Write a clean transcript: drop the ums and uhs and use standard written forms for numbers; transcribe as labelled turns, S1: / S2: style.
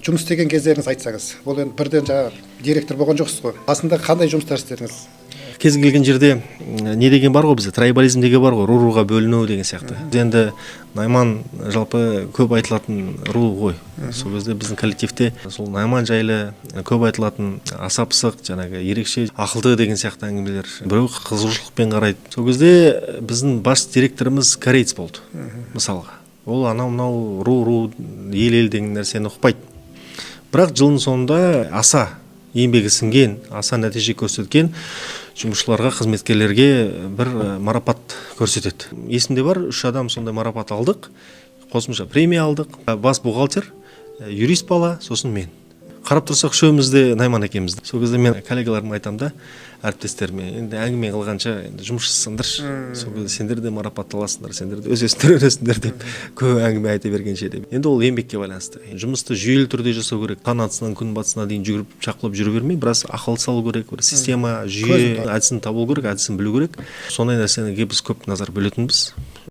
S1: Жұмыс істеген кездеріңіз айтсаңыз. Бұл енді бірден жаңа директор болған жоқсыз ғой. Басында қандай жұмыстар істедіңіз?
S2: Кез келген жерде не деген бар ғой бізде, трайбализм деген бар ғой, руға бөліну деген сияқты. Енді Найман жалпы көп айтылатын ру ғой. Сол кезде біздің коллективте сол Найман жайлы көп айтылатын аса пысық, жаңағы ерекше ақылды деген сияқты әңгімелер. Біреу қызығушылықпен қарайды. Сол кезде біздің бас директорымыз кореец болды, мысалға. Ол анау ру ел деген нәрсені ұқпайды. Бірақ жылдың соңында аса еңбегі сіңген, аса нәтиже көрсеткен жұмысшыларға, қызметкерлерге бір марапат көрсетеді. Есімде бар, 3 адам сондай марапат алдық, қосымша премия алдық. Бас бухгалтер, юрист бала, сосын мен. Қарап тұрсақ, үшеуміз де Найман екеуміз. Сол кезде мен коллегаларыма айтамын да, әріптестеріме, енді әңгіме қылғанша жұмысшысыңдаршы. Сол кезде сендер де марапатталасыңдар, сендер де өсесіңдер деп көп әңгіме айта бергенше деп. Енді ол еңбекке байланысты. Жұмысты жүйелі түрде жасау керек. Таң атысынан күн батысына дейін жүгіріп шақлап жүре бермей, біраз ақыл салу керек, бір система, жүйе, әдісін табу керек, әдісін білу керек. Сондай нәрсеге біз көп назар бөлетінбіз.